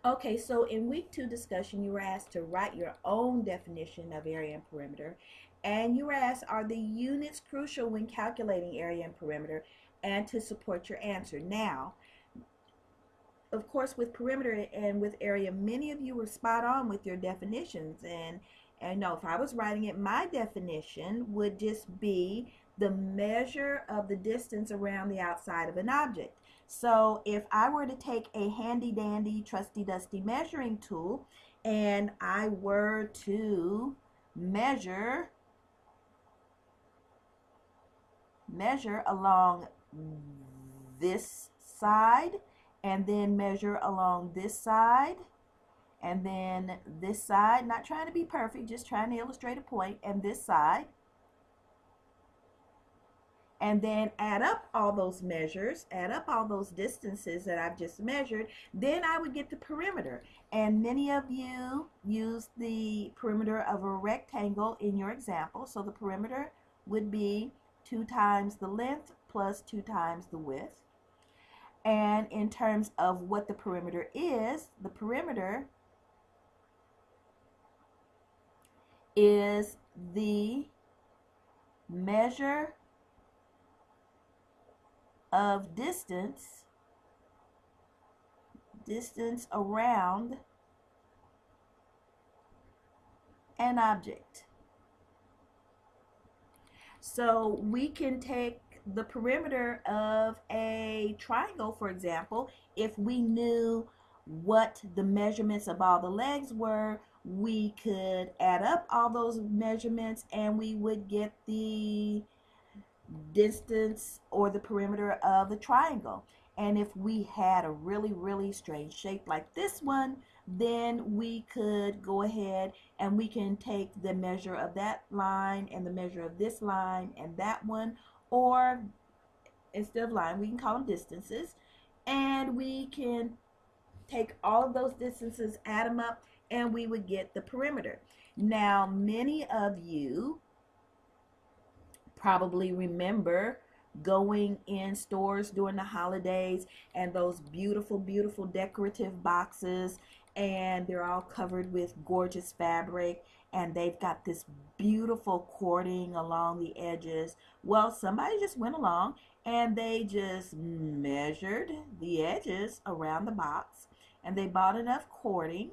Okay, so in week 2 discussion, you were asked to write your own definition of area and perimeter. And you were asked, are the units crucial when calculating area and perimeter, and to support your answer. Now, of course, with perimeter and with area, many of you were spot on with your definitions. And no, if I was writing it, my definition would just be the measure of the distance around the outside of an object. So if I were to take a handy dandy trusty dusty measuring tool and I were to measure measure along this side, and then measure along this side, and then this side, not trying to be perfect, just trying to illustrate a point, and this side, and then add up all those measures, add up all those distances that I've just measured, then I would get the perimeter. And many of you use the perimeter of a rectangle in your example. So the perimeter would be 2 times the length plus 2 times the width. And in terms of what the perimeter is, the perimeter is the measure of distance around an object. So we can take the perimeter of a triangle, for example. If we knew what the measurements of all the legs were, we could add up all those measurements and we would get the distance or the perimeter of the triangle. And if we had a really strange shape like this one, then we could go ahead and we can take the measure of that line and the measure of this line and that one, or instead of line, we can call them distances, and we can take all of those distances, add them up, and we would get the perimeter. Now, many of you probably remember going in stores during the holidays and those beautiful decorative boxes, and they're all covered with gorgeous fabric, and they've got this beautiful cording along the edges. Well, somebody just went along and they just measured the edges around the box, and they bought enough cording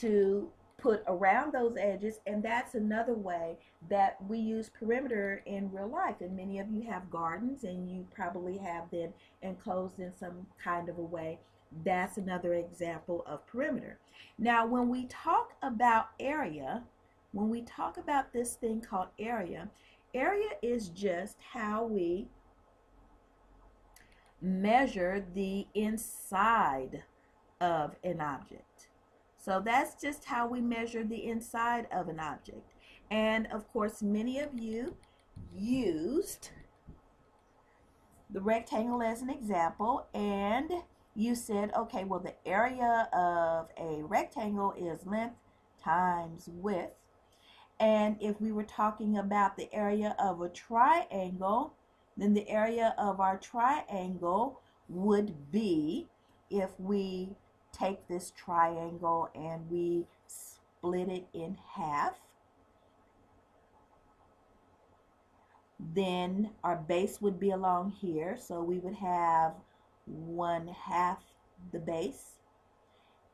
to put around those edges. And that's another way that we use perimeter in real life. And many of you have gardens and you probably have them enclosed in some kind of a way. That's another example of perimeter. Now, when we talk about area, when we talk about this thing called area, area is just how we measure the inside of an object. So that's just how we measure the inside of an object. And of course, many of you used the rectangle as an example, and you said, okay, well, the area of a rectangle is length times width. And if we were talking about the area of a triangle, then the area of our triangle would be, if we take this triangle and we split it in half, then our base would be along here. So we would have 1/2 the base,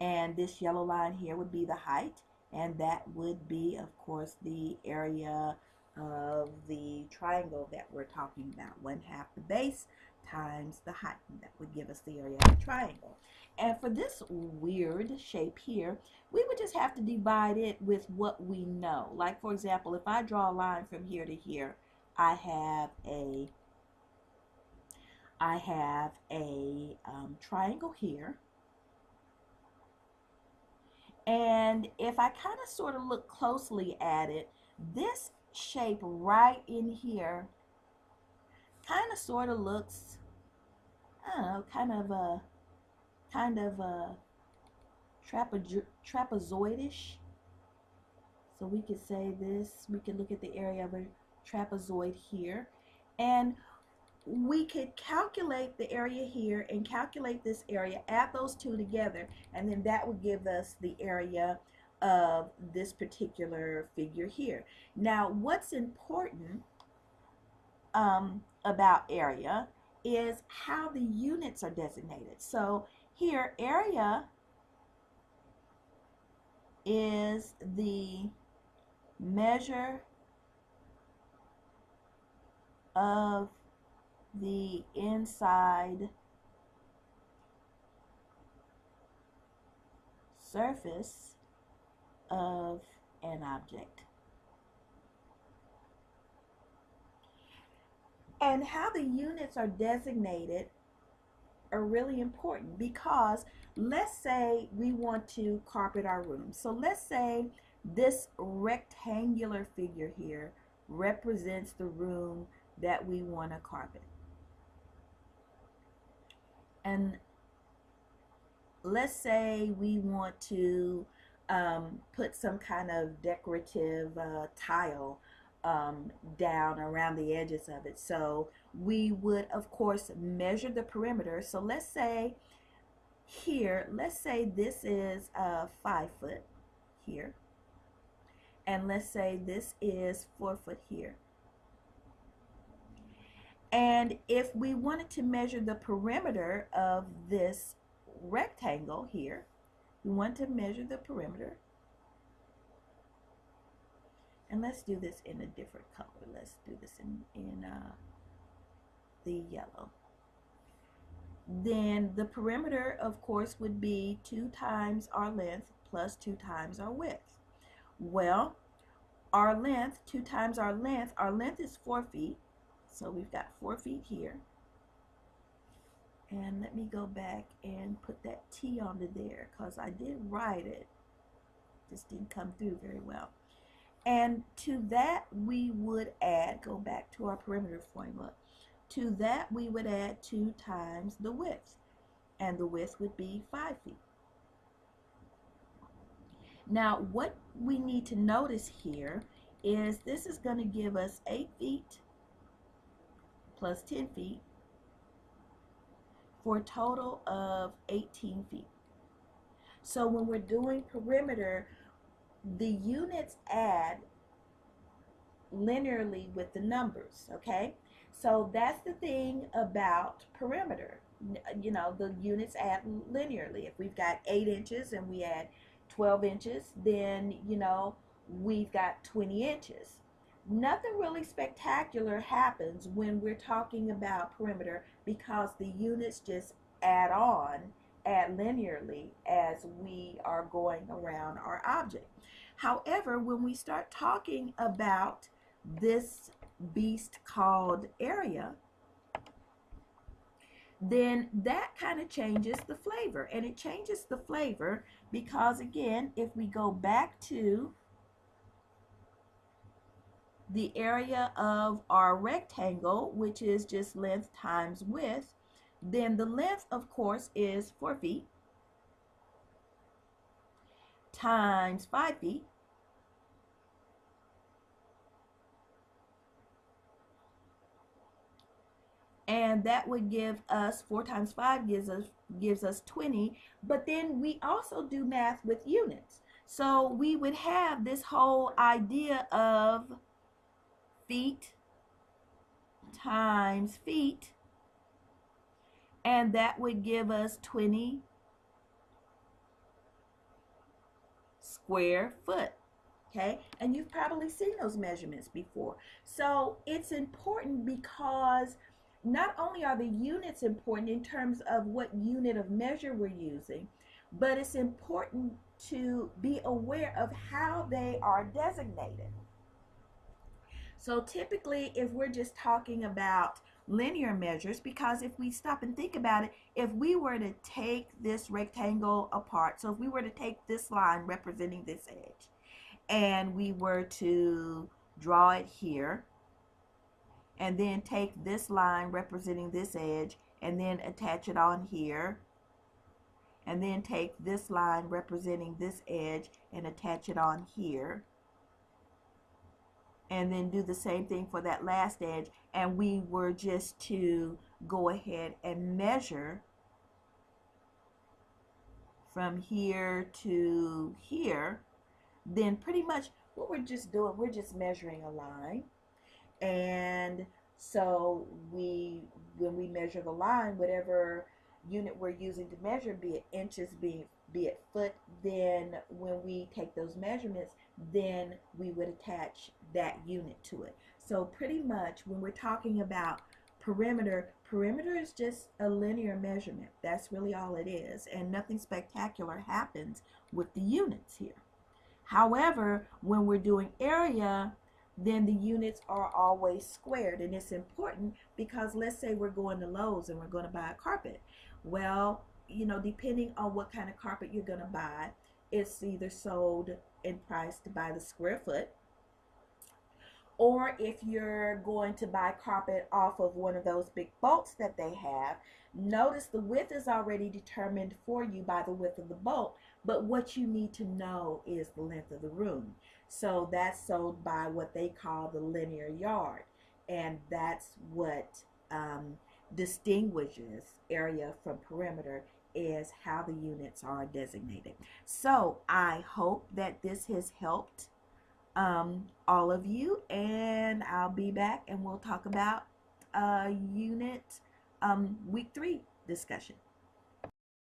and this yellow line here would be the height, and that would be, of course, the area of the triangle that we're talking about. 1/2 the base times the height. That would give us the area of the triangle. And for this weird shape here, we would just have to divide it with what we know. Like, for example, if I draw a line from here to here, I have a triangle here. And if I kind of sort of look closely at it, this shape right in here kind of sort of looks, I don't know, kind of a trapezoidish. So we could say this, we could look at the area of a trapezoid here. And we could calculate the area here and calculate this area, add those two together, and then that would give us the area of this particular figure here. Now, what's important about area is how the units are designated. So here, area is the measure of the inside surface of an object. And how the units are designated are really important because let's say we want to carpet our room. So let's say this rectangular figure here represents the room that we want to carpet. And let's say we want to put some kind of decorative tile down around the edges of it. So we would, of course, measure the perimeter. So let's say here, let's say this is 5 foot here. And let's say this is 4 foot here. And if we wanted to measure the perimeter of this rectangle here, we want to measure the perimeter. And let's do this in a different color. Let's do this in the yellow. Then the perimeter, of course, would be 2 times our length plus 2 times our width. Well, our length, 2 times our length is 4 feet. So we've got 4 feet here. And let me go back and put that T onto there because I did write it. Just didn't come through very well. And to that we would add, go back to our perimeter formula. To that we would add 2 times the width. And the width would be 5 feet. Now what we need to notice here is this is going to give us 8 feet plus 10 feet for a total of 18 feet. So when we're doing perimeter, the units add linearly with the numbers, okay? So that's the thing about perimeter. You know, the units add linearly. If we've got 8 inches and we add 12 inches, then, you know, we've got 20 inches. Nothing really spectacular happens when we're talking about perimeter because the units just add linearly as we are going around our object. However, when we start talking about this beast called area, then that kind of changes the flavor. And it changes the flavor because, again, if we go back to the area of our rectangle, which is just length times width, then the length, of course, is 4 feet times 5 feet and that would give us 4 times 5 gives us 20. But then we also do math with units, so we would have this whole idea of feet times feet, and that would give us 20 square foot. Okay, and you've probably seen those measurements before. So it's important because not only are the units important in terms of what unit of measure we're using, but it's important to be aware of how they are designated. So typically, if we're just talking about linear measures, because if we stop and think about it, if we were to take this rectangle apart, so if we were to take this line representing this edge, and we were to draw it here, and then take this line representing this edge, and then attach it on here, and then take this line representing this edge and attach it on here, and then do the same thing for that last edge, and we were just to go ahead and measure from here to here, then pretty much what we're just doing, we're just measuring a line. And so when we measure the line, whatever unit we're using to measure, be it inches, be it foot, then when we take those measurements, then we would attach that unit to it. So pretty much when we're talking about perimeter is just a linear measurement. That's really all it is, and nothing spectacular happens with the units here. However, when we're doing area, then the units are always squared, and it's important because let's say we're going to Lowe's and we're going to buy a carpet. Well, you know, depending on what kind of carpet you're going to buy, it's either sold and priced by the square foot, or if you're going to buy carpet off of one of those big bolts that they have, notice the width is already determined for you by the width of the bolt, but what you need to know is the length of the room. So that's sold by what they call the linear yard, and that's what distinguishes area from perimeter, is how the units are designated. So I hope that this has helped all of you, and I'll be back and we'll talk about unit week 3 discussion.